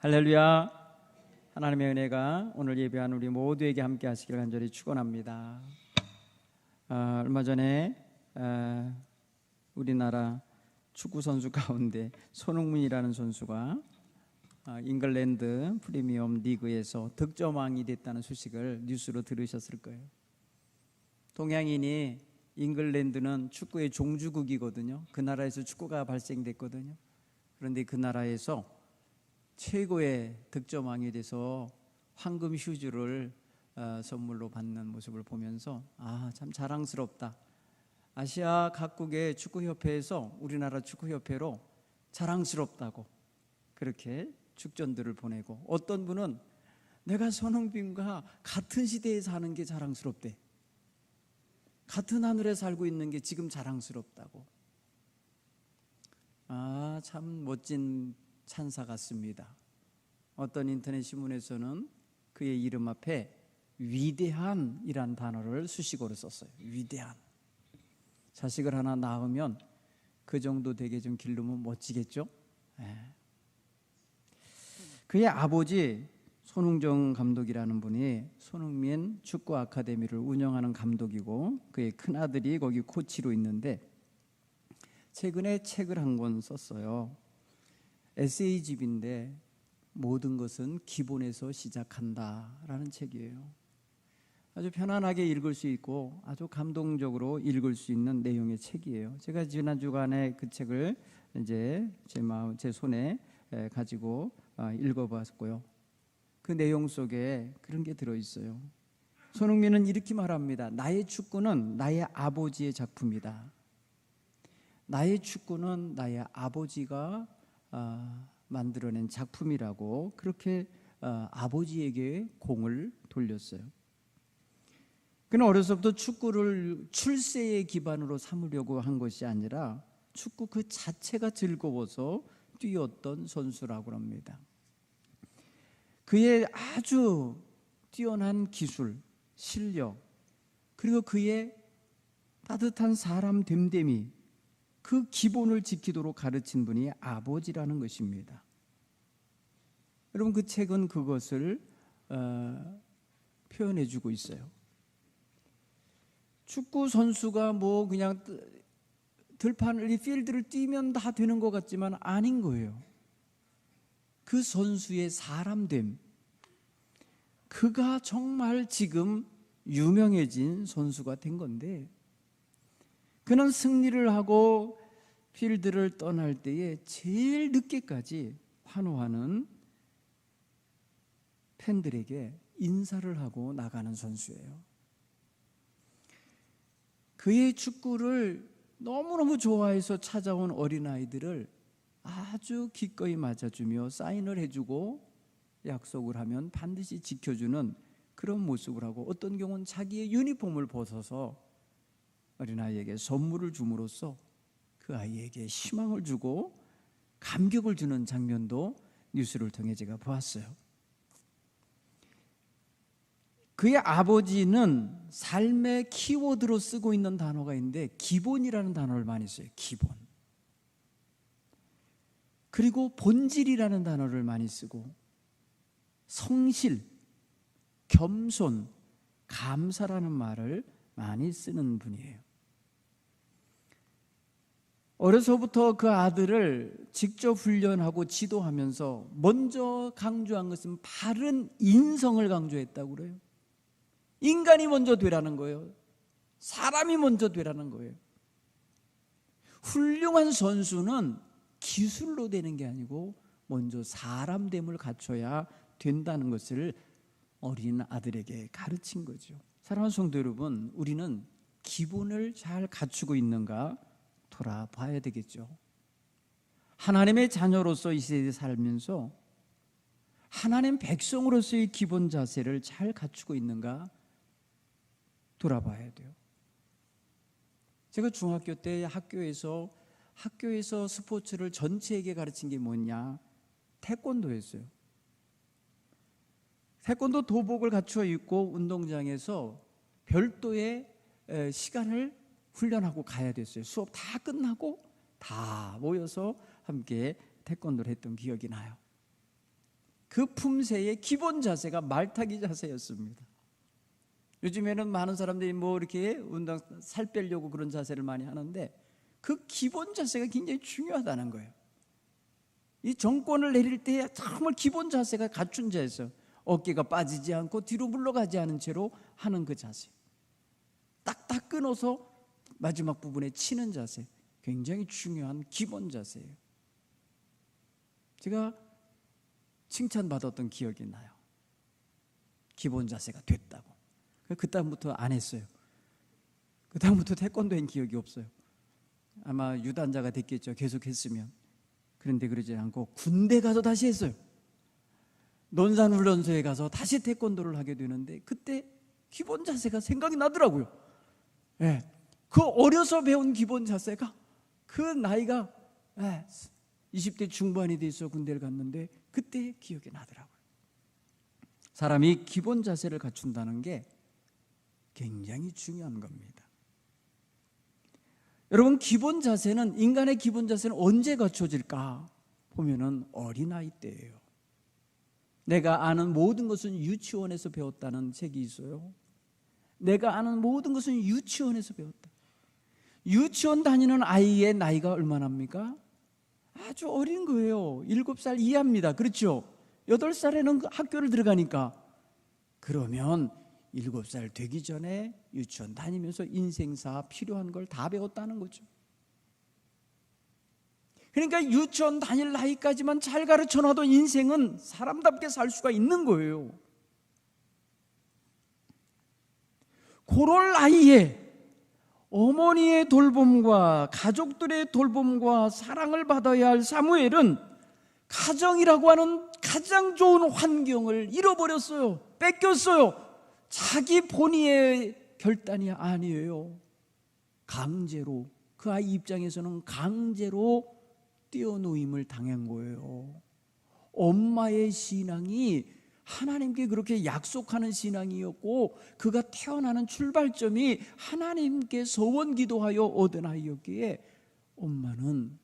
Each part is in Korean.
할렐루야. 하나님의 은혜가 오늘 예배한 우리 모두에게 함께 하시길 간절히 축원합니다. 얼마 전에 우리나라 축구 선수 가운데 손흥민이라는 선수가 잉글랜드 프리미엄 리그에서 득점왕이 됐다는 소식을 뉴스로 들으셨을 거예요. 동양인이 잉글랜드는 축구의 종주국이거든요. 그 나라에서 축구가 발생됐거든요. 그런데 그 나라에서 최고의 득점왕이 돼서 황금 슈즈를 선물로 받는 모습을 보면서 참 자랑스럽다. 아시아 각국의 축구협회에서 우리나라 축구협회로 자랑스럽다고 그렇게 축전들을 보내고, 어떤 분은 내가 손흥민과 같은 시대에 사는 게 자랑스럽대. 같은 하늘에 살고 있는 게 지금 자랑스럽다고. 참 멋진 찬사 같습니다. 어떤 인터넷 신문에서는 그의 이름 앞에 위대한이란 단어를 수식어로 썼어요. 위대한. 자식을 하나 낳으면 그 정도 되게 좀 기르면 멋지겠죠. 그의 아버지 손흥정 감독이라는 분이 손흥민 축구 아카데미를 운영하는 감독이고, 그의 큰아들이 거기 코치로 있는데 최근에 책을 한 권 썼어요. 에세이집인데 모든 것은 기본에서 시작한다라는 책이에요. 아주 편안하게 읽을 수 있고 아주 감동적으로 읽을 수 있는 내용의 책이에요. 제가 지난 주간에 그 책을 이제 제 손에 가지고 읽어봤고요. 그 내용 속에 그런 게 들어있어요. 손흥민은 이렇게 말합니다. 나의 축구는 나의 아버지의 작품이다. 나의 축구는 나의 아버지가 만들어낸 작품이라고 그렇게 아버지에게 공을 돌렸어요. 그는 어려서부터 축구를 출세의 기반으로 삼으려고 한 것이 아니라 축구 그 자체가 즐거워서 뛰었던 선수라고 합니다. 그의 아주 뛰어난 기술, 실력, 그리고 그의 따뜻한 사람 됨됨이, 그 기본을 지키도록 가르친 분이 아버지라는 것입니다. 여러분, 그 책은 그것을 표현해주고 있어요. 축구 선수가 뭐 그냥 들판을, 필드를 뛰면 다 되는 것 같지만 아닌 거예요. 그 선수의 사람됨, 그가 정말 지금 유명해진 선수가 된 건데, 그는 승리를 하고 필드를 떠날 때에 제일 늦게까지 환호하는 팬들에게 인사를 하고 나가는 선수예요. 그의 축구를 너무너무 좋아해서 찾아온 어린아이들을 아주 기꺼이 맞아주며 사인을 해주고 약속을 하면 반드시 지켜주는 그런 모습을 하고, 어떤 경우는 자기의 유니폼을 벗어서 어린아이에게 선물을 줌으로써 그 아이에게 희망을 주고 감격을 주는 장면도 뉴스를 통해 제가 보았어요. 그의 아버지는 삶의 키워드로 쓰고 있는 단어가 있는데 기본이라는 단어를 많이 써요. 기본. 그리고 본질이라는 단어를 많이 쓰고, 성실, 겸손, 감사라는 말을 많이 쓰는 분이에요. 어려서부터 그 아들을 직접 훈련하고 지도하면서 먼저 강조한 것은 바른 인성을 강조했다고 그래요. 인간이 먼저 되라는 거예요. 사람이 먼저 되라는 거예요. 훌륭한 선수는 기술로 되는 게 아니고 먼저 사람됨을 갖춰야 된다는 것을 어린 아들에게 가르친 거죠. 사랑하는 성도 여러분, 우리는 기본을 잘 갖추고 있는가 돌아봐야 되겠죠. 하나님의 자녀로서 이 세대에 살면서 하나님 백성으로서의 기본 자세를 잘 갖추고 있는가 돌아봐야 돼요. 제가 중학교 때 학교에서 스포츠를 전체에게 가르친 게 뭐냐? 태권도였어요. 태권도 도복을 갖추어 입고 운동장에서 별도의 시간을 훈련하고 가야 됐어요. 수업 다 끝나고 다 모여서 함께 태권도를 했던 기억이 나요. 그 품새의 기본 자세가 말타기 자세였습니다. 요즘에는 많은 사람들이 뭐 이렇게 운동 살 빼려고 그런 자세를 많이 하는데 그 기본 자세가 굉장히 중요하다는 거예요. 이 정권을 내릴 때 정말 기본 자세가 갖춘 자세죠. 어깨가 빠지지 않고 뒤로 물러가지 않은 채로 하는 그 자세, 딱딱 끊어서 마지막 부분에 치는 자세, 굉장히 중요한 기본 자세예요. 제가 칭찬받았던 기억이 나요. 기본 자세가 됐다고. 그 다음부터 안 했어요. 그 다음부터 태권도 한 기억이 없어요. 아마 유단자가 됐겠죠, 계속 했으면. 그런데 그러지 않고 군대 가서 다시 했어요. 논산훈련소에 가서 다시 태권도를 하게 되는데 그때 기본 자세가 생각이 나더라고요. 네. 그 어려서 배운 기본 자세가 그 나이가 20대 중반이 돼서 군대를 갔는데 그때 기억이 나더라고요. 사람이 기본 자세를 갖춘다는 게 굉장히 중요한 겁니다. 여러분, 기본 자세는, 인간의 기본 자세는 언제 갖춰질까 보면은 어린아이 때예요. 내가 아는 모든 것은 유치원에서 배웠다는 책이 있어요. 내가 아는 모든 것은 유치원에서 배웠다. 유치원 다니는 아이의 나이가 얼마나입니까? 아주 어린 거예요. 7살 이하입니다. 그렇죠? 8살에는 학교를 들어가니까. 그러면 7살 되기 전에 유치원 다니면서 인생사 필요한 걸 다 배웠다는 거죠. 그러니까 유치원 다닐 나이까지만 잘 가르쳐놔도 인생은 사람답게 살 수가 있는 거예요. 그럴 나이에 어머니의 돌봄과 가족들의 돌봄과 사랑을 받아야 할 사무엘은 가정이라고 하는 가장 좋은 환경을 잃어버렸어요. 뺏겼어요. 자기 본의의 결단이 아니에요. 강제로, 그 아이 입장에서는 강제로 떼어놓임을 당한 거예요. 엄마의 신앙이 하나님께 그렇게 약속하는 신앙이었고 그가 태어나는 출발점이 하나님께 서원 기도하여 얻은 아이였기에 엄마는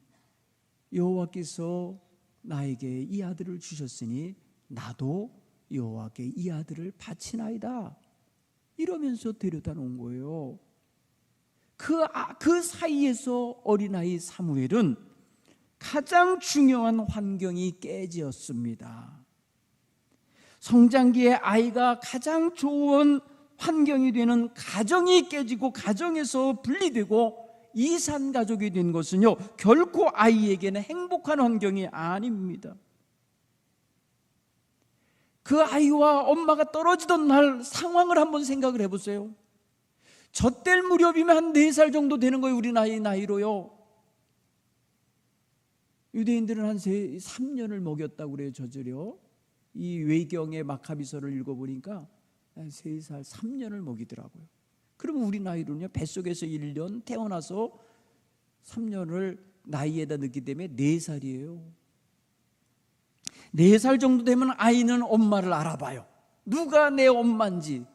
여호와께서 나에게 이 아들을 주셨으니 나도 여호와께 이 아들을 바치나이다 이러면서 데려다 놓은 거예요. 그 사이에서 어린아이 사무엘은 가장 중요한 환경이 깨졌습니다. 성장기에 아이가 가장 좋은 환경이 되는 가정이 깨지고 가정에서 분리되고 이산 가족이 된 것은요, 결코 아이에게는 행복한 환경이 아닙니다. 그 아이와 엄마가 떨어지던 날 상황을 한번 생각을 해보세요. 젖될 무렵이면 한 4살 정도 되는 거예요. 우리 나이로요. 유대인들은 한 3년을 먹였다고 그래요. 젖으려. 이 외경의 마카비서를 읽어보니까 3살 3년을 먹이더라고요. 그러면 우리 나이로는요, 뱃속에서 1년, 태어나서 3년을 나이에다 넣기 때문에 4살이에요. 4살 정도 되면 아이는 엄마를 알아봐요. 누가 내 엄마인지.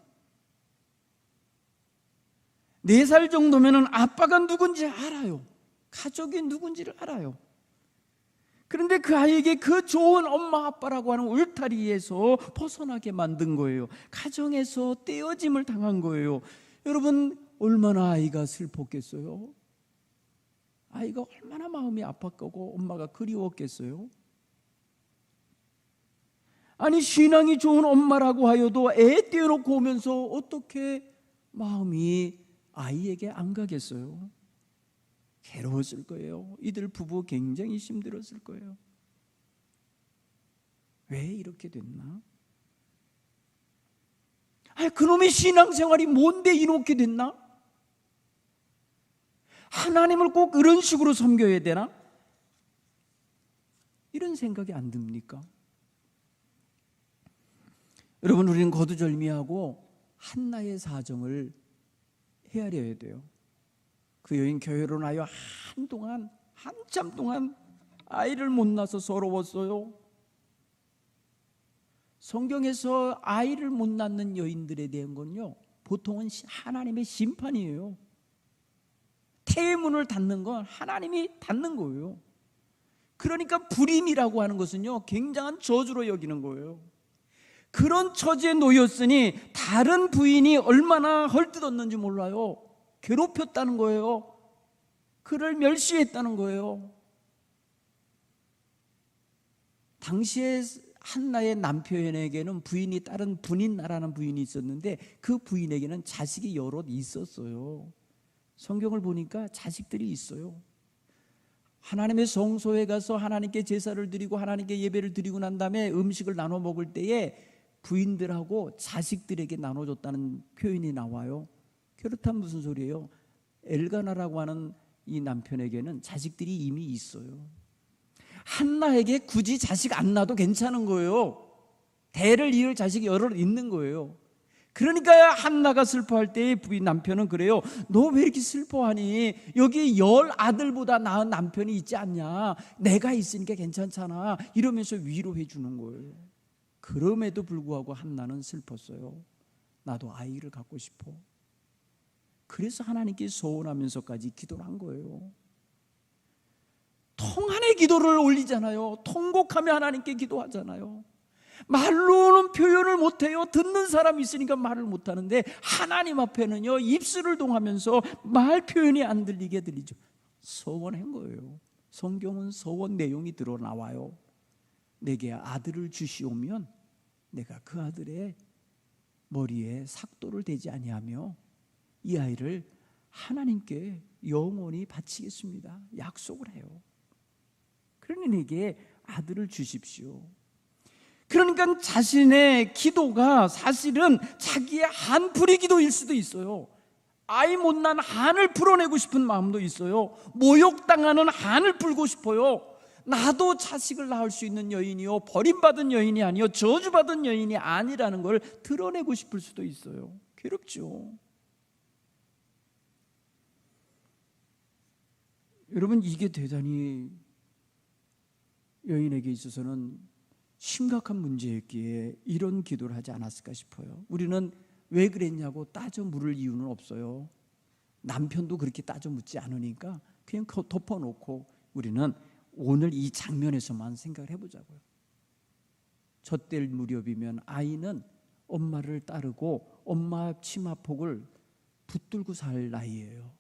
4살 정도면 아빠가 누군지 알아요. 가족이 누군지를 알아요. 그런데 그 아이에게 그 좋은 엄마 아빠라고 하는 울타리에서 벗어나게 만든 거예요. 가정에서 떼어짐을 당한 거예요. 여러분, 얼마나 아이가 슬펐겠어요? 아이가 얼마나 마음이 아팠고 엄마가 그리웠겠어요? 아니, 신앙이 좋은 엄마라고 하여도 애 떼어놓고 오면서 어떻게 마음이 아이에게 안 가겠어요? 괴로웠을 거예요. 이들 부부 굉장히 힘들었을 거예요. 왜 이렇게 됐나? 그놈의 신앙생활이 뭔데 이렇게 됐나? 하나님을 꼭 이런 식으로 섬겨야 되나? 이런 생각이 안 듭니까? 여러분, 우리는 거두절미하고 한나의 사정을 헤아려야 돼요. 그 여인 결혼하여 한참 동안 아이를 못 낳아서 서러웠어요. 성경에서 아이를 못 낳는 여인들에 대한 건요, 보통은 하나님의 심판이에요. 태의 문을 닫는 건 하나님이 닫는 거예요. 그러니까 불임이라고 하는 것은요, 굉장한 저주로 여기는 거예요. 그런 처지에 놓였으니 다른 부인이 얼마나 헐뜯었는지 몰라요. 괴롭혔다는 거예요. 그를 멸시했다는 거예요. 당시에 한나의 남편에게는 부인이, 다른 분인나라는 부인이 있었는데 그 부인에게는 자식이 여럿 있었어요. 성경을 보니까 자식들이 있어요. 하나님의 성소에 가서 하나님께 제사를 드리고 하나님께 예배를 드리고 난 다음에 음식을 나눠 먹을 때에 부인들하고 자식들에게 나눠줬다는 표현이 나와요. 그렇다면 무슨 소리예요? 엘가나라고 하는 이 남편에게는 자식들이 이미 있어요. 한나에게 굳이 자식 안 낳아도 괜찮은 거예요. 대를 이을 자식이 여럿 있는 거예요. 그러니까 한나가 슬퍼할 때 부인 남편은 그래요. 너 왜 이렇게 슬퍼하니? 여기 10아들보다 나은 남편이 있지 않냐? 내가 있으니까 괜찮잖아. 이러면서 위로해 주는 거예요. 그럼에도 불구하고 한나는 슬펐어요. 나도 아이를 갖고 싶어. 그래서 하나님께 소원하면서까지 기도를 한 거예요. 통한의 기도를 올리잖아요. 통곡하며 하나님께 기도하잖아요. 말로는 표현을 못해요. 듣는 사람이 있으니까 말을 못하는데 하나님 앞에는요, 입술을 동하면서 말 표현이 안 들리게 들리죠. 소원한 거예요. 성경은 소원 내용이 드러나와요. 내게 아들을 주시오면 내가 그 아들의 머리에 삭도를 대지 아니하며 이 아이를 하나님께 영원히 바치겠습니다. 약속을 해요. 그러니 내게 아들을 주십시오. 그러니까 자신의 기도가 사실은 자기의 한풀이 기도일 수도 있어요. 아이 못난 한을 풀어내고 싶은 마음도 있어요. 모욕당하는 한을 풀고 싶어요. 나도 자식을 낳을 수 있는 여인이요, 버림받은 여인이 아니요, 저주받은 여인이 아니라는 걸 드러내고 싶을 수도 있어요. 괴롭죠. 여러분, 이게 대단히 여인에게 있어서는 심각한 문제였기에 이런 기도를 하지 않았을까 싶어요. 우리는 왜 그랬냐고 따져 물을 이유는 없어요. 남편도 그렇게 따져 묻지 않으니까 그냥 덮어놓고 우리는 오늘 이 장면에서만 생각을 해보자고요. 젖될 무렵이면 아이는 엄마를 따르고 엄마 치마폭을 붙들고 살 나이예요.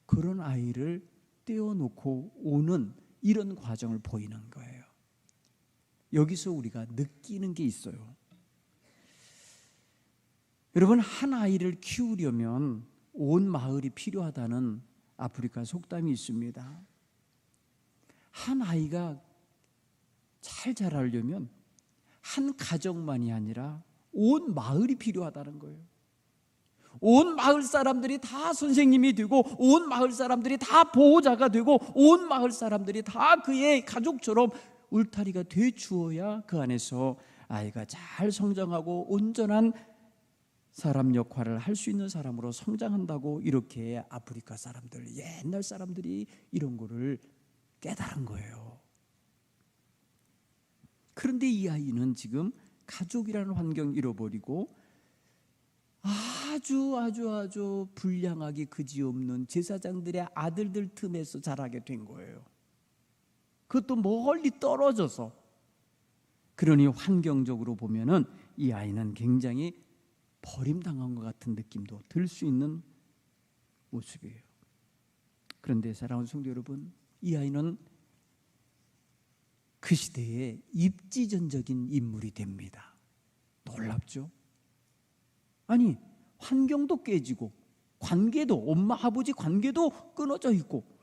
그런 아이를 떼어놓고 오는 이런 과정을 보이는 거예요. 여기서 우리가 느끼는 게 있어요. 여러분, 한 아이를 키우려면 온 마을이 필요하다는 아프리카 속담이 있습니다. 한 아이가 잘 자라려면 한 가정만이 아니라 온 마을이 필요하다는 거예요. 온 마을 사람들이 다 선생님이 되고 온 마을 사람들이 다 보호자가 되고 온 마을 사람들이 다 그의 가족처럼 울타리가 돼 주어야 그 안에서 아이가 잘 성장하고 온전한 사람 역할을 할 수 있는 사람으로 성장한다고, 이렇게 아프리카 사람들, 옛날 사람들이 이런 거를 깨달은 거예요. 그런데 이 아이는 지금 가족이라는 환경 잃어버리고 아주 불량하기 그지없는 제사장들의 아들들 틈에서 자라게 된 거예요. 그것도 멀리 떨어져서. 그러니 환경적으로 보면은 이 아이는 굉장히 버림당한 것 같은 느낌도 들 수 있는 모습이에요. 그런데 사랑하는 성도 여러분, 이 아이는 그 시대의 입지전적인 인물이 됩니다. 놀랍죠? 아니, 환경도 깨지고 관계도, 엄마 아버지 관계도 끊어져 있고,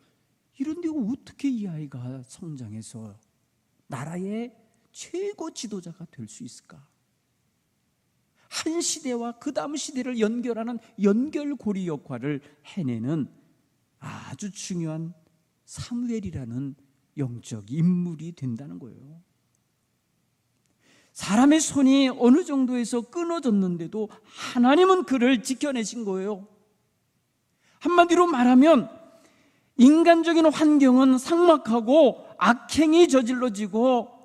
이런데 어떻게 이 아이가 성장해서 나라의 최고 지도자가 될 수 있을까? 한 시대와 그 다음 시대를 연결하는 연결고리 역할을 해내는 아주 중요한 사무엘이라는 영적 인물이 된다는 거예요. 사람의 손이 어느 정도에서 끊어졌는데도 하나님은 그를 지켜내신 거예요. 한마디로 말하면 인간적인 환경은 삭막하고 악행이 저질러지고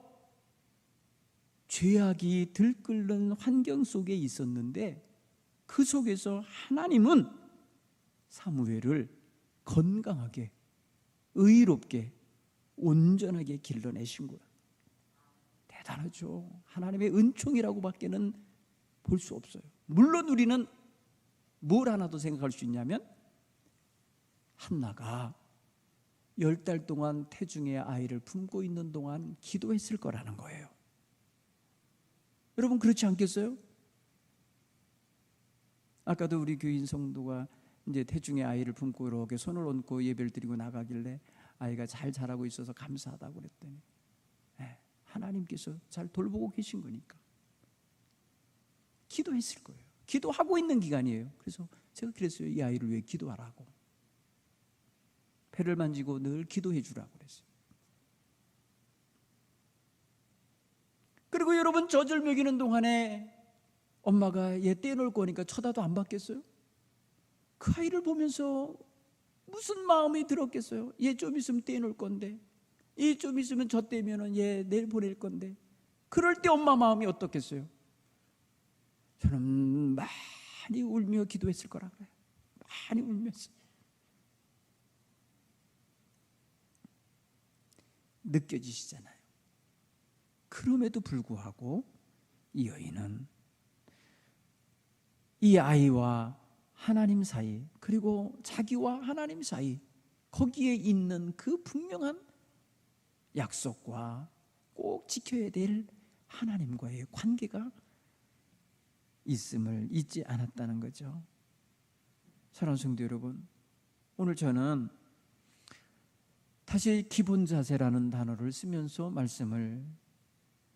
죄악이 들끓는 환경 속에 있었는데, 그 속에서 하나님은 사무엘을 건강하게, 의롭게, 온전하게 길러내신 거예요. 대단하죠. 하나님의 은총이라고 밖에는 볼 수 없어요. 물론 우리는 뭘 하나 더 생각할 수 있냐면 한나가 10달 동안 태중의 아이를 품고 있는 동안 기도했을 거라는 거예요. 여러분 그렇지 않겠어요? 아까도 우리 교인 성도가 이제 태중의 아이를 품고 이렇게 손을 얹고 예배를 드리고 나가길래 아이가 잘 자라고 있어서 감사하다고 그랬더니 하나님께서 잘 돌보고 계신 거니까 기도했을 거예요. 기도하고 있는 기간이에요. 그래서 제가 그랬어요. 이 아이를 위해 기도하라고. 배를 만지고 늘 기도해 주라고 그랬어요. 그리고 여러분 젖을 먹이는 동안에 엄마가 얘 떼놓을 거니까 쳐다도 안 받겠어요? 그 아이를 보면서 무슨 마음이 들었겠어요? 얘 좀 있으면 떼놓을 건데, 얘 좀 있으면 저 떼면은 얘 내일 보낼 건데. 그럴 때 엄마 마음이 어떻겠어요? 저는 많이 울며 기도했을 거라 그래요. 많이 울면서. 느껴지시잖아요. 그럼에도 불구하고 이 여인은 이 아이와 하나님 사이, 그리고 자기와 하나님 사이, 거기에 있는 그 분명한 약속과 꼭 지켜야 될 하나님과의 관계가 있음을 잊지 않았다는 거죠. 사랑하는 성도 여러분, 오늘 저는 다시 기본 자세라는 단어를 쓰면서 말씀을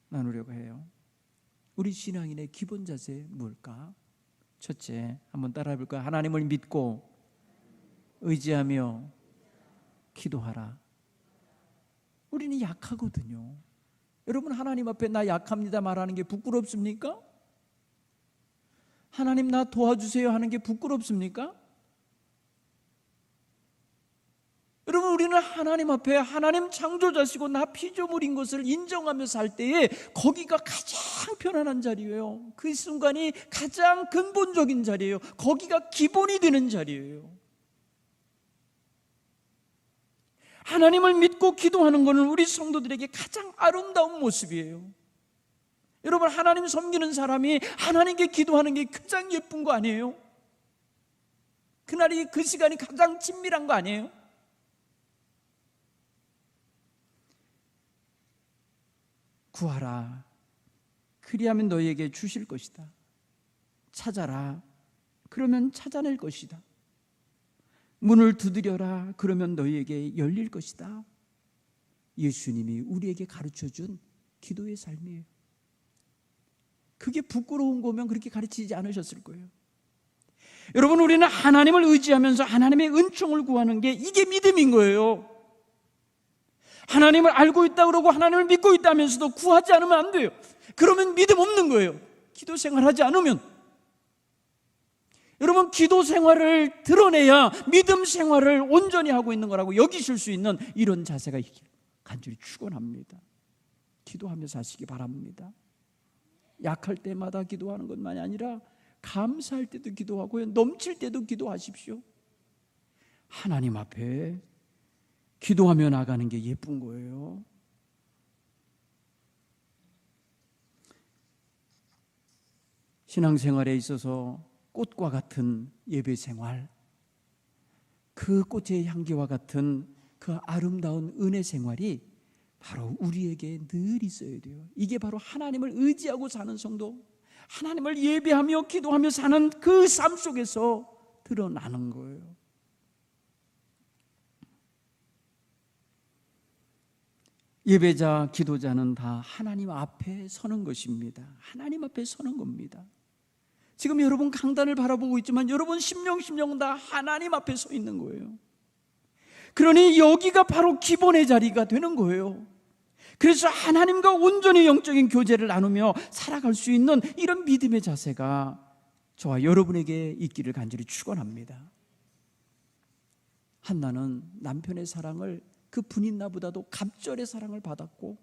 나누려고 해요. 우리 신앙인의 기본 자세 뭘까? 첫째, 한번 따라해 볼까요? 하나님을 믿고 의지하며 기도하라. 우리는 약하거든요. 여러분 하나님 앞에 나 약합니다 말하는 게 부끄럽습니까? 하나님 나 도와주세요 하는 게 부끄럽습니까? 여러분 우리는 하나님 앞에 하나님 창조자시고 나 피조물인 것을 인정하며 살 때에 거기가 가장 편안한 자리예요. 그 순간이 가장 근본적인 자리예요. 거기가 기본이 되는 자리예요. 하나님을 믿고 기도하는 것은 우리 성도들에게 가장 아름다운 모습이에요. 여러분 하나님 섬기는 사람이 하나님께 기도하는 게 가장 예쁜 거 아니에요? 그날이 그 시간이 가장 친밀한 거 아니에요? 구하라. 그리하면 너희에게 주실 것이다. 찾아라. 그러면 찾아낼 것이다. 문을 두드려라. 그러면 너희에게 열릴 것이다. 예수님이 우리에게 가르쳐준 기도의 삶이에요. 그게 부끄러운 거면 그렇게 가르치지 않으셨을 거예요. 여러분 우리는 하나님을 의지하면서 하나님의 은총을 구하는 게 이게 믿음인 거예요. 하나님을 알고 있다 그러고 하나님을 믿고 있다면서도 구하지 않으면 안 돼요. 그러면 믿음 없는 거예요. 기도 생활하지 않으면. 여러분 기도 생활을 드러내야 믿음 생활을 온전히 하고 있는 거라고 여기실 수 있는 이런 자세가 간절히 축원합니다. 기도하며 사시기 바랍니다. 약할 때마다 기도하는 것만이 아니라 감사할 때도 기도하고요, 넘칠 때도 기도하십시오. 하나님 앞에 기도하며 나가는 게 예쁜 거예요. 신앙생활에 있어서 꽃과 같은 예배 생활, 그 꽃의 향기와 같은 그 아름다운 은혜 생활이 바로 우리에게 늘 있어야 돼요. 이게 바로 하나님을 의지하고 사는 성도, 하나님을 예배하며 기도하며 사는 그 삶 속에서 드러나는 거예요. 예배자, 기도자는 다 하나님 앞에 서는 것입니다. 하나님 앞에 서는 겁니다. 지금 여러분 강단을 바라보고 있지만 여러분 심령 다 하나님 앞에 서 있는 거예요. 그러니 여기가 바로 기본의 자리가 되는 거예요. 그래서 하나님과 온전히 영적인 교제를 나누며 살아갈 수 있는 이런 믿음의 자세가 저와 여러분에게 있기를 간절히 축원합니다. 한나는 남편의 사랑을 그 분인나보다도 갑절의 사랑을 받았고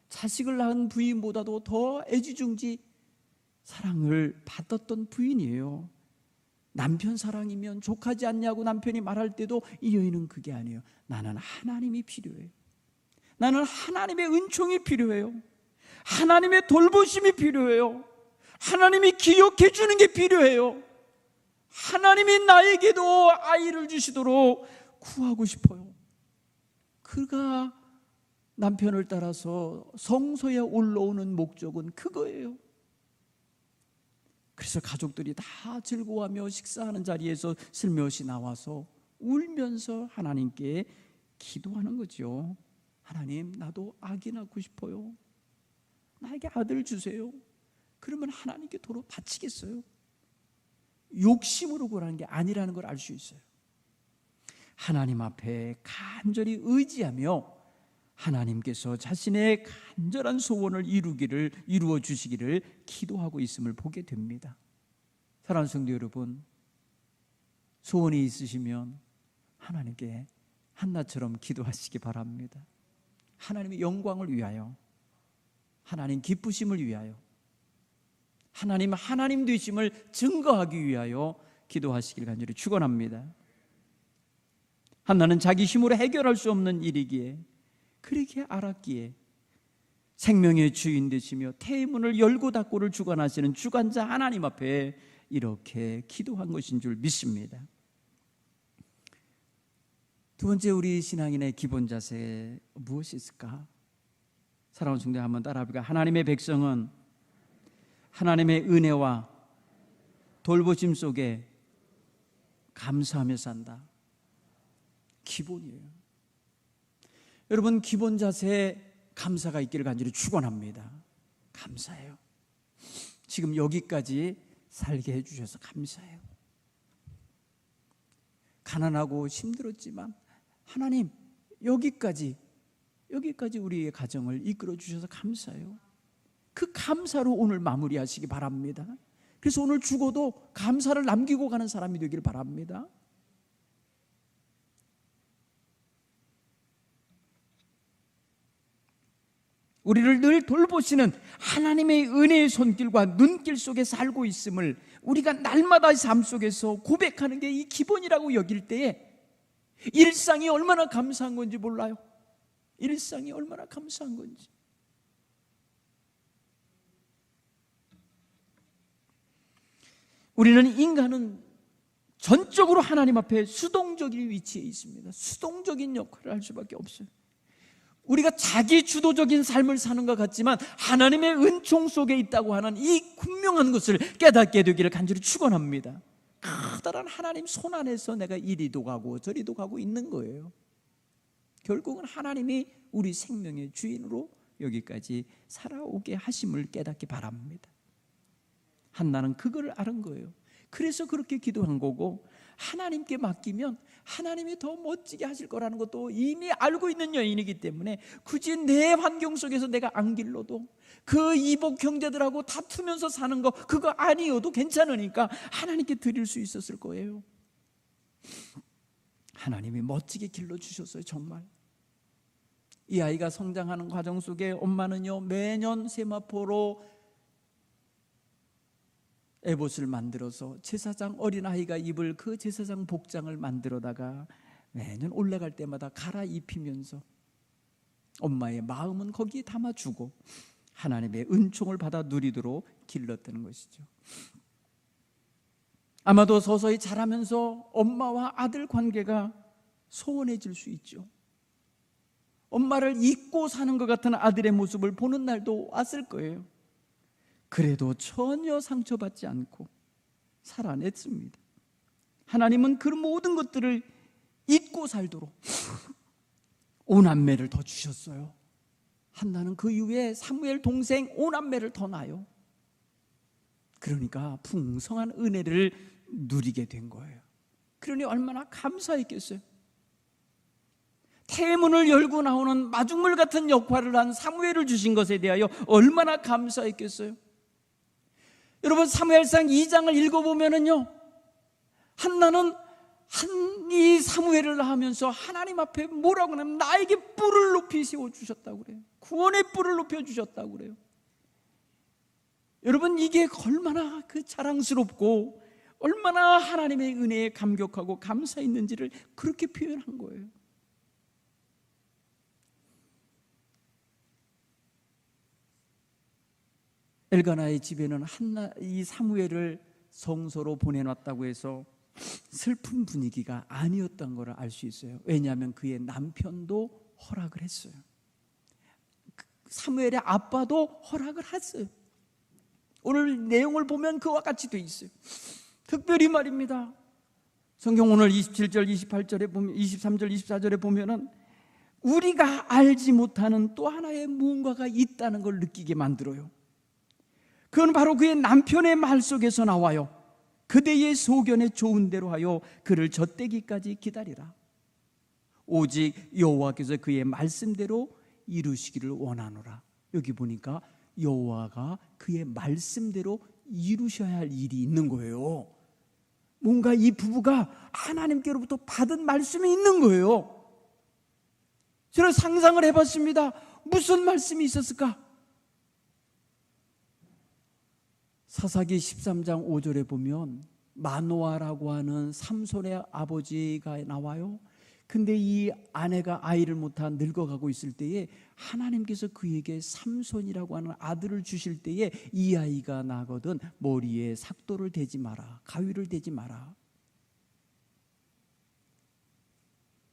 자식을 낳은 부인보다도 더 애지중지 사랑을 받았던 부인이에요. 남편 사랑이면 족하지 않냐고 남편이 말할 때도 이 여인은 그게 아니에요. 나는 하나님이 필요해요. 나는 하나님의 은총이 필요해요. 하나님의 돌보심이 필요해요. 하나님이 기억해 주는 게 필요해요. 하나님이 나에게도 아이를 주시도록 구하고 싶어요. 그가 남편을 따라서 성소에 올라오는 목적은 그거예요. 그래서 가족들이 다 즐거워하며 식사하는 자리에서 슬며시 나와서 울면서 하나님께 기도하는 거죠. 하나님, 나도 아기 낳고 싶어요. 나에게 아들 주세요. 그러면 하나님께 도로 바치겠어요? 욕심으로 구하는 게 아니라는 걸 알 수 있어요. 하나님 앞에 간절히 의지하며 하나님께서 자신의 간절한 소원을 이루어 주시기를 기도하고 있음을 보게 됩니다. 사랑하는 성도 여러분, 소원이 있으시면 하나님께 한나처럼 기도하시기 바랍니다. 하나님의 영광을 위하여, 하나님 기쁘심을 위하여, 하나님 되심을 증거하기 위하여 기도하시길 간절히 축원합니다. 한나는 자기 힘으로 해결할 수 없는 일이기에, 그렇게 알았기에 생명의 주인 되시며 태의 문을 열고 닫고를 주관하시는 주관자 하나님 앞에 이렇게 기도한 것인 줄 믿습니다. 두 번째, 우리 신앙인의 기본 자세 무엇이 있을까? 사랑하는 성도 한번 따라해볼까요? 하나님의 백성은 하나님의 은혜와 돌보심 속에 감사하며 산다. 기본이에요. 여러분, 기본 자세에 감사가 있기를 간절히 축원합니다. 감사해요. 지금 여기까지 살게 해주셔서 감사해요. 가난하고 힘들었지만 하나님, 여기까지 우리의 가정을 이끌어 주셔서 감사해요. 그 감사로 오늘 마무리하시기 바랍니다. 그래서 오늘 죽어도 감사를 남기고 가는 사람이 되길 바랍니다. 우리를 늘 돌보시는 하나님의 은혜의 손길과 눈길 속에 살고 있음을 우리가 날마다 삶 속에서 고백하는 게 이 기본이라고 여길 때에 일상이 얼마나 감사한 건지 몰라요. 일상이 얼마나 감사한 건지. 우리는, 인간은 전적으로 하나님 앞에 수동적인 위치에 있습니다. 수동적인 역할을 할 수밖에 없어요. 우리가 자기 주도적인 삶을 사는 것 같지만 하나님의 은총 속에 있다고 하는 이 분명한 것을 깨닫게 되기를 간절히 축원합니다. 커다란 하나님 손 안에서 내가 이리도 가고 저리도 가고 있는 거예요. 결국은 하나님이 우리 생명의 주인으로 여기까지 살아오게 하심을 깨닫기 바랍니다. 한나는 그걸 알은 거예요. 그래서 그렇게 기도한 거고, 하나님께 맡기면 하나님이 더 멋지게 하실 거라는 것도 이미 알고 있는 여인이기 때문에 굳이 내 환경 속에서 내가 안 길러도, 그 이복 형제들하고 다투면서 사는 거 그거 아니어도 괜찮으니까 하나님께 드릴 수 있었을 거예요. 하나님이 멋지게 길러주셨어요. 정말 이 아이가 성장하는 과정 속에 엄마는요, 매년 세마포로 에봇을 만들어서 제사장 어린아이가 입을 그 제사장 복장을 만들어다가 매년 올라갈 때마다 갈아입히면서 엄마의 마음은 거기에 담아주고 하나님의 은총을 받아 누리도록 길렀다는 것이죠. 아마도 서서히 자라면서 엄마와 아들 관계가 소원해질 수 있죠. 엄마를 잊고 사는 것 같은 아들의 모습을 보는 날도 왔을 거예요. 그래도 전혀 상처받지 않고 살아냈습니다. 하나님은 그 모든 것들을 잊고 살도록 오남매를 더 주셨어요. 한나는 그 이후에 사무엘 동생 오남매를 더 낳아요. 그러니까 풍성한 은혜를 누리게 된 거예요. 그러니 얼마나 감사했겠어요. 태문을 열고 나오는 마중물 같은 역할을 한 사무엘을 주신 것에 대하여 얼마나 감사했겠어요. 여러분, 사무엘상 2장을 읽어보면은요, 한나는 이 사무엘을 하면서 하나님 앞에 뭐라고 하냐면 나에게 뿔을 높이 세워주셨다고 그래요. 구원의 뿔을 높여주셨다고 그래요. 여러분, 이게 얼마나 그 자랑스럽고 얼마나 하나님의 은혜에 감격하고 감사했는지를 그렇게 표현한 거예요. 엘가나의 집에는 이 사무엘을 성소로 보내놨다고 해서 슬픈 분위기가 아니었던 걸 알 수 있어요. 왜냐하면 그의 남편도 허락을 했어요. 사무엘의 아빠도 허락을 했어요. 오늘 내용을 보면 그와 같이 돼 있어요. 특별히 말입니다. 성경 오늘 27절, 28절에 보면, 23절, 24절에 보면은 우리가 알지 못하는 또 하나의 무언가가 있다는 걸 느끼게 만들어요. 그건 바로 그의 남편의 말 속에서 나와요. 그대의 소견에 좋은 대로 하여 그를 젖대기까지 기다리라. 오직 여호와께서 그의 말씀대로 이루시기를 원하노라. 여기 보니까 여호와가 그의 말씀대로 이루셔야 할 일이 있는 거예요. 뭔가 이 부부가 하나님께로부터 받은 말씀이 있는 거예요. 저는 상상을 해봤습니다. 무슨 말씀이 있었을까? 사사기 13장 5절에 보면 마노아라고 하는 삼손의 아버지가 나와요. 근데 이 아내가 아이를 못한 늙어가고 있을 때에 하나님께서 그에게 삼손이라고 하는 아들을 주실 때에 이 아이가 나거든 머리에 삭도를 대지 마라, 가위를 대지 마라.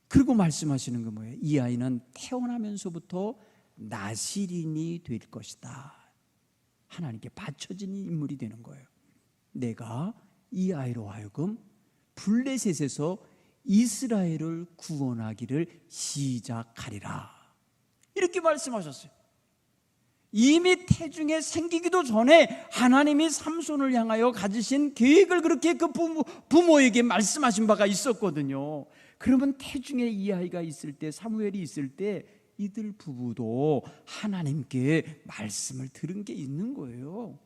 그리고 말씀하시는 건 뭐예요? 이 아이는 태어나면서부터 나실인이 될 것이다. 하나님께 바쳐진 인물이 되는 거예요. 내가 이 아이로 하여금 블레셋에서 이스라엘을 구원하기를 시작하리라. 이렇게 말씀하셨어요. 이미 태중에 생기기도 전에 하나님이 삼손을 향하여 가지신 계획을 그렇게 그 부모에게 말씀하신 바가 있었거든요. 그러면 태중에 이 아이가 있을 때, 사무엘이 있을 때 이들 부부도 하나님께 말씀을 들은 게 있는 거예요.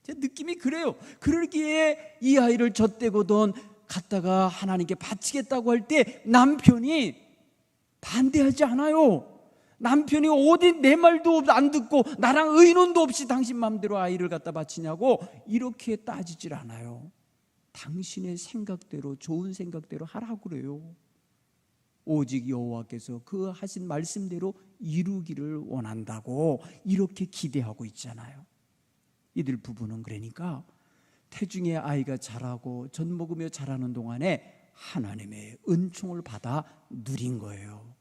제 느낌이 그래요. 그러기에 이 아이를 젖대고든 갖다가 하나님께 바치겠다고 할 때 남편이 반대하지 않아요. 남편이 어디 내 말도 안 듣고 나랑 의논도 없이 당신 마음대로 아이를 갖다 바치냐고 이렇게 따지질 않아요. 당신의 생각대로, 좋은 생각대로 하라고 그래요. 오직 여호와께서 그 하신 말씀대로 이루기를 원한다고 이렇게 기대하고 있잖아요. 이들 부부는 그러니까 태중의 아이가 자라고 젖 먹으며 자라는 동안에 하나님의 은총을 받아 누린 거예요.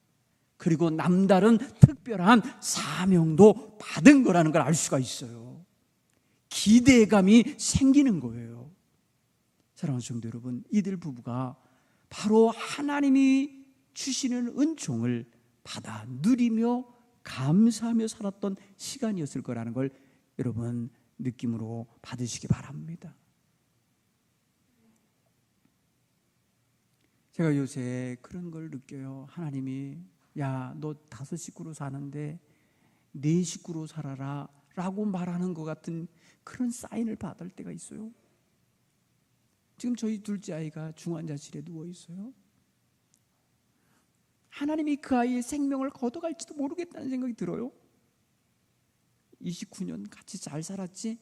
그리고 남다른 특별한 사명도 받은 거라는 걸 알 수가 있어요. 기대감이 생기는 거예요. 사랑하는 성도 여러분, 이들 부부가 바로 하나님이 주시는 은총을 받아 누리며 감사하며 살았던 시간이었을 거라는 걸 여러분 느낌으로 받으시기 바랍니다. 제가 요새 그런 걸 느껴요. 하나님이 야, 너 5 식구로 사는데 4 식구로 살아라 라고 말하는 것 같은 그런 사인을 받을 때가 있어요. 지금 저희 둘째 아이가 중환자실에 누워 있어요. 하나님이 그 아이의 생명을 걷어갈지도 모르겠다는 생각이 들어요. 29년 같이 잘 살았지?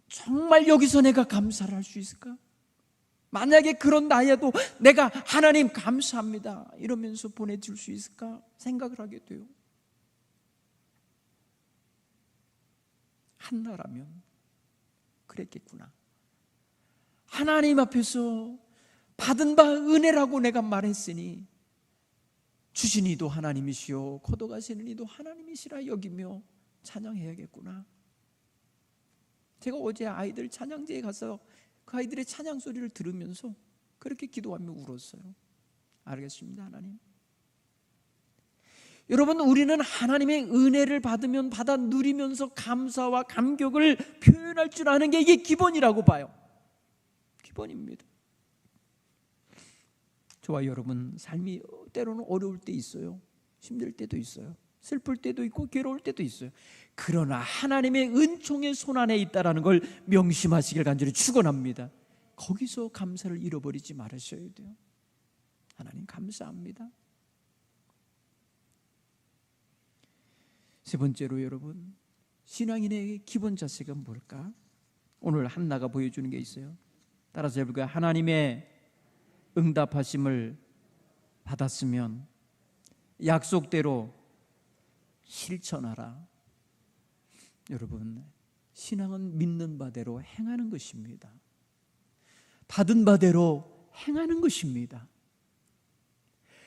정말 여기서 내가 감사를 할 수 있을까? 만약에 그런 나이에도 내가 하나님 감사합니다 이러면서 보내줄 수 있을까 생각을 하게 돼요. 한나라면 그랬겠구나. 하나님 앞에서 받은 바 은혜라고 내가 말했으니 주신 이도 하나님이시오 걷어가시는 이도 하나님이시라 여기며 찬양해야겠구나. 제가 어제 아이들 찬양제에 가서 그 아이들의 찬양 소리를 들으면서 그렇게 기도하며 울었어요. 알겠습니다, 하나님. 여러분, 우리는 하나님의 은혜를 받으면 받아 누리면서 감사와 감격을 표현할 줄 아는 게 이게 기본이라고 봐요. 기본입니다. 저와 여러분 삶이 때로는 어려울 때 있어요. 힘들 때도 있어요. 슬플 때도 있고 괴로울 때도 있어요. 그러나 하나님의 은총의 손안에 있다는 걸 명심하시길 간절히 축원합니다. 거기서 감사를 잃어버리지 말으셔야 돼요. 하나님 감사합니다. 세 번째로 여러분, 신앙인의 기본 자세가 뭘까? 오늘 한나가 보여주는 게 있어요. 따라서 해볼까요? 하나님의 응답하심을 받았으면 약속대로 실천하라. 여러분, 신앙은 믿는 바대로 행하는 것입니다. 받은 바대로 행하는 것입니다.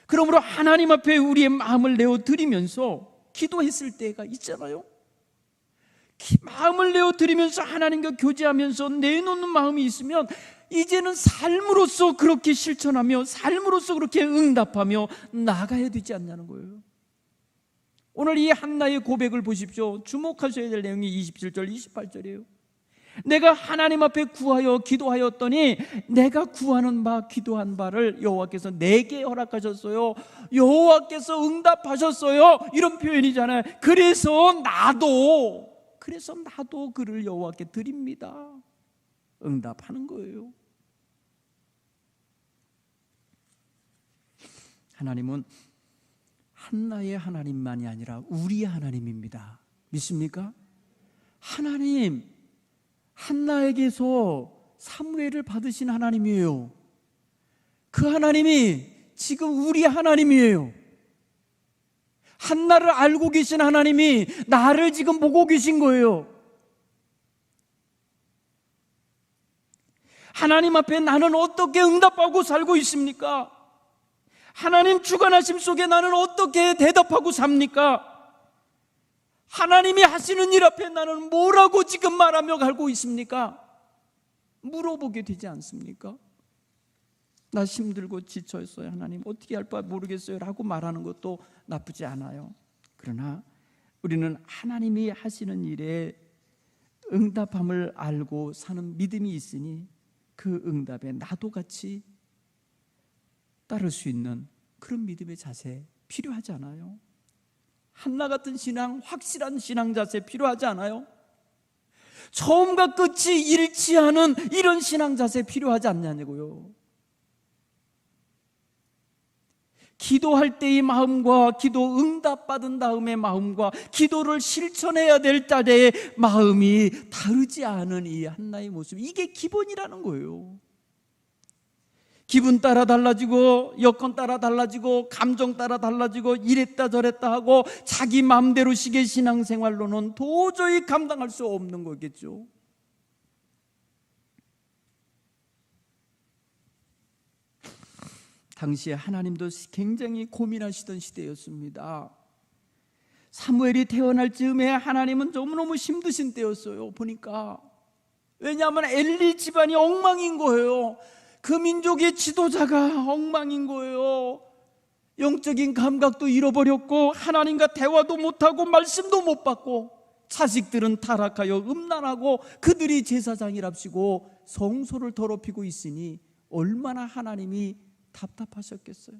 그러므로 하나님 앞에 우리의 마음을 내어 드리면서 기도했을 때가 있잖아요. 마음을 내어 드리면서 하나님과 교제하면서 내놓는 마음이 있으면 이제는 삶으로서 그렇게 실천하며 삶으로서 그렇게 응답하며 나아가야 되지 않냐는 거예요. 오늘 이 한나의 고백을 보십시오. 주목하셔야 될 내용이 27절 28절이에요 내가 하나님 앞에 구하여 기도하였더니 내가 구하는 바 기도한 바를 여호와께서 내게 허락하셨어요. 여호와께서 응답하셨어요. 이런 표현이잖아요. 그래서 나도 그를 여호와께 드립니다. 응답하는 거예요. 하나님은 한나의 하나님만이 아니라 우리의 하나님입니다. 믿습니까? 하나님, 한나에게서 사무엘을 받으신 하나님이에요. 그 하나님이 지금 우리 하나님이에요. 한나를 알고 계신 하나님이 나를 지금 보고 계신 거예요. 하나님 앞에 나는 어떻게 응답하고 살고 있습니까? 하나님 주관하심 속에 나는 어떻게 대답하고 삽니까? 하나님이 하시는 일 앞에 나는 뭐라고 지금 말하며 갈고 있습니까? 물어보게 되지 않습니까? 나 힘들고 지쳐있어요. 하나님 어떻게 할 바 모르겠어요 라고 말하는 것도 나쁘지 않아요. 그러나 우리는 하나님이 하시는 일에 응답함을 알고 사는 믿음이 있으니 그 응답에 나도 같이 따를 수 있는 그런 믿음의 자세 필요하지 않아요? 한나 같은 신앙, 확실한 신앙 자세 필요하지 않아요? 처음과 끝이 일치하는 이런 신앙 자세 필요하지 않냐고요. 기도할 때의 마음과 기도 응답받은 다음의 마음과 기도를 실천해야 될 때의 마음이 다르지 않은 이 한나의 모습, 이게 기본이라는 거예요. 기분 따라 달라지고 여건 따라 달라지고 감정 따라 달라지고 이랬다 저랬다 하고 자기 마음대로 식의 신앙생활로는 도저히 감당할 수 없는 거겠죠. 당시에 하나님도 굉장히 고민하시던 시대였습니다. 사무엘이 태어날 즈음에 하나님은 너무너무 힘드신 때였어요. 보니까 왜냐하면 엘리 집안이 엉망인 거예요. 그 민족의 지도자가 엉망인 거예요. 영적인 감각도 잃어버렸고 하나님과 대화도 못하고 말씀도 못 받고 자식들은 타락하여 음란하고 그들이 제사장이랍시고 성소를 더럽히고 있으니 얼마나 하나님이 답답하셨겠어요.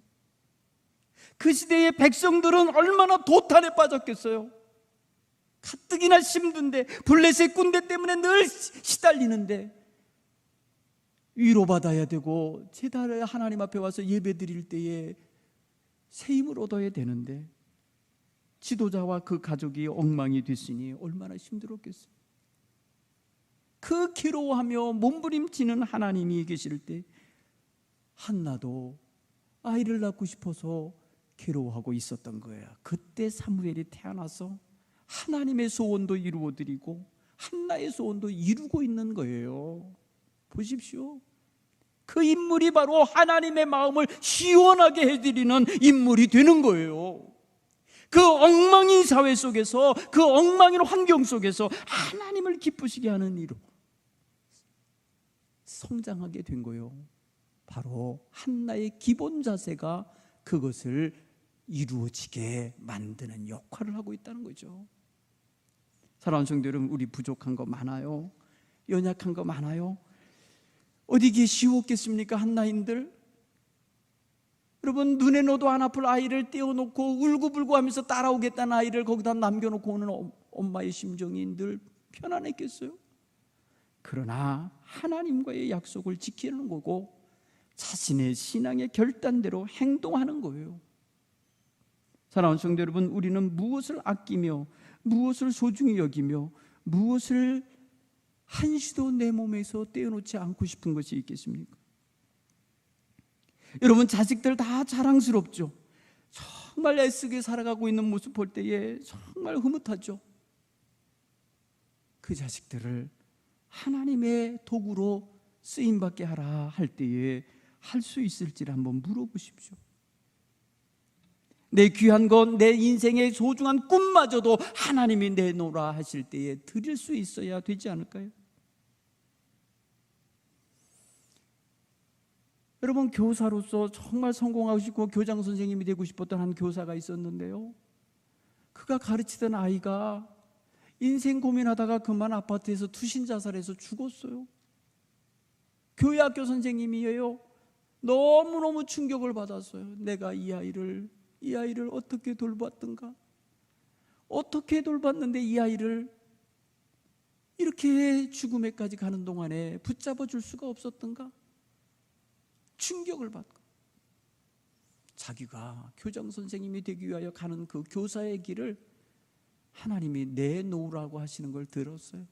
그 시대의 백성들은 얼마나 도탄에 빠졌겠어요. 가뜩이나 힘든데 블레셋 군대 때문에 늘 시달리는데 위로받아야 되고 제단에 하나님 앞에 와서 예배 드릴 때에 새 힘을 얻어야 되는데 지도자와 그 가족이 엉망이 됐으니 얼마나 힘들었겠어요. 그 괴로워하며 몸부림치는 하나님이 계실 때 한나도 아이를 낳고 싶어서 괴로워하고 있었던 거예요. 그때 사무엘이 태어나서 하나님의 소원도 이루어드리고 한나의 소원도 이루고 있는 거예요. 보십시오. 그 인물이 바로 하나님의 마음을 시원하게 해드리는 인물이 되는 거예요. 그 엉망인 사회 속에서, 그 엉망인 환경 속에서 하나님을 기쁘시게 하는 이로 성장하게 된 거예요. 바로 한나의 기본 자세가 그것을 이루어지게 만드는 역할을 하고 있다는 거죠. 사랑하는 성도 여러분, 우리 부족한 거 많아요. 연약한 거 많아요. 어디게 쉬웠겠습니까? 한나인들. 여러분, 눈에 넣어도 안 아플 아이를 떼어놓고 울고불고 하면서 따라오겠다는 아이를 거기다 남겨놓고 오는 엄마의 심정이 늘 편안했겠어요? 그러나 하나님과의 약속을 지키는 거고 자신의 신앙의 결단대로 행동하는 거예요. 사랑하는 성도 여러분, 우리는 무엇을 아끼며 무엇을 소중히 여기며 무엇을 한시도 내 몸에서 떼어놓지 않고 싶은 것이 있겠습니까? 여러분, 자식들 다 자랑스럽죠. 정말 애쓰게 살아가고 있는 모습 볼 때에 정말 흐뭇하죠. 그 자식들을 하나님의 도구로 쓰임받게 하라 할 때에 할 수 있을지를 한번 물어보십시오. 내 귀한 것, 내 인생의 소중한 꿈마저도 하나님이 내놓으라 하실 때에 드릴 수 있어야 되지 않을까요? 여러분, 교사로서 정말 성공하고 싶고 교장 선생님이 되고 싶었던 한 교사가 있었는데요, 그가 가르치던 아이가 인생 고민하다가 그만 아파트에서 투신 자살해서 죽었어요. 교회학교 선생님이에요. 너무너무 충격을 받았어요. 내가 이 아이를 어떻게 돌봤던가, 어떻게 돌봤는데 이 아이를 이렇게 죽음에까지 가는 동안에 붙잡아 줄 수가 없었던가, 충격을 받고 자기가 교장 선생님이 되기 위하여 가는 그 교사의 길을 하나님이 내놓으라고 하시는 걸 들었어요.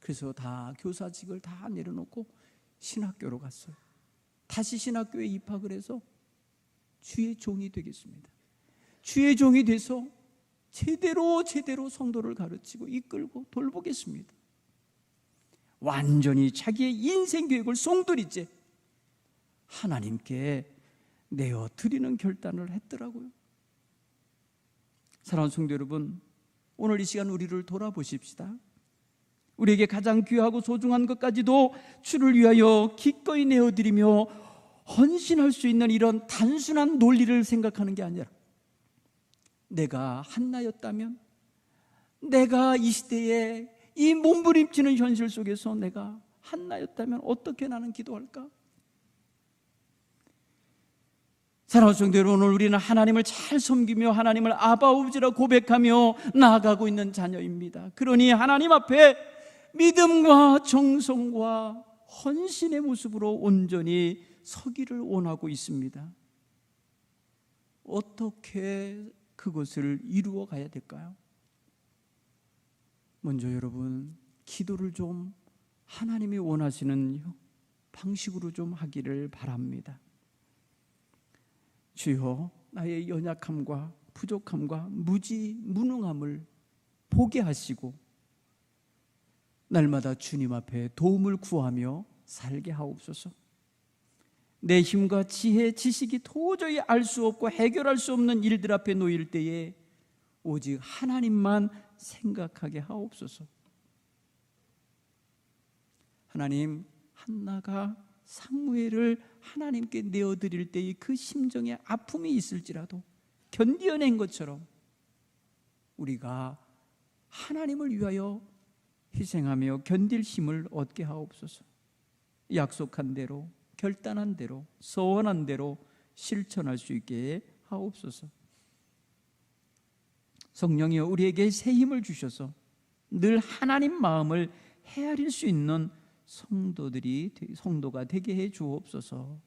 그래서 다 교사직을 다 내려놓고 신학교로 갔어요. 다시 신학교에 입학을 해서 주의 종이 되겠습니다. 주의 종이 돼서 제대로 성도를 가르치고 이끌고 돌보겠습니다. 완전히 자기의 인생 계획을 송두리째 하나님께 내어드리는 결단을 했더라고요. 사랑하는 성도 여러분, 오늘 이 시간 우리를 돌아보십시다. 우리에게 가장 귀하고 소중한 것까지도 주를 위하여 기꺼이 내어드리며 헌신할 수 있는 이런 단순한 논리를 생각하는 게 아니라, 내가 한나였다면, 내가 이 시대에 이 몸부림치는 현실 속에서 내가 한나였다면 어떻게 나는 기도할까? 사랑하는 성도 여러분, 오늘 우리는 하나님을 잘 섬기며 하나님을 아바우지라 고백하며 나아가고 있는 자녀입니다. 그러니 하나님 앞에 믿음과 정성과 헌신의 모습으로 온전히 서기를 원하고 있습니다. 어떻게 그것을 이루어 가야 될까요? 먼저 여러분, 기도를 좀 하나님이 원하시는 방식으로 좀 하기를 바랍니다. 주여, 나의 연약함과 부족함과 무능함을 보게 하시고 날마다 주님 앞에 도움을 구하며 살게 하옵소서. 내 힘과 지혜, 지식이 도저히 알 수 없고 해결할 수 없는 일들 앞에 놓일 때에 오직 하나님만 생각하게 하옵소서. 하나님, 한나가 사무엘을 하나님께 내어드릴 때의 그 심정에 아픔이 있을지라도 견뎌낸 것처럼 우리가 하나님을 위하여 희생하며 견딜 힘을 얻게 하옵소서. 약속한 대로, 결단한 대로, 서원한 대로 실천할 수 있게 하옵소서. 성령이여, 우리에게 새 힘을 주셔서 늘 하나님 마음을 헤아릴 수 있는 성도가 되게 해 주옵소서.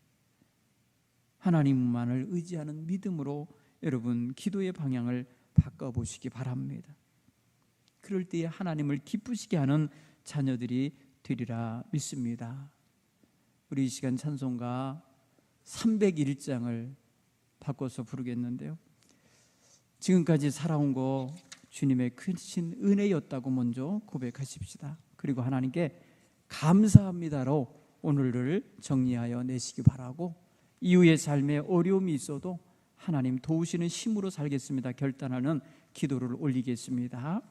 하나님만을 의지하는 믿음으로 여러분 기도의 방향을 바꿔보시기 바랍니다. 그럴 때에 하나님을 기쁘시게 하는 자녀들이 되리라 믿습니다. 우리 이 시간 찬송가 301장을 바꿔서 부르겠는데요, 지금까지 살아온 거 주님의 크신 은혜였다고 먼저 고백하십시다. 그리고 하나님께 감사합니다로 오늘을 정리하여 내시기 바라고, 이후의 삶에 어려움이 있어도 하나님 도우시는 힘으로 살겠습니다 결단하는 기도를 올리겠습니다.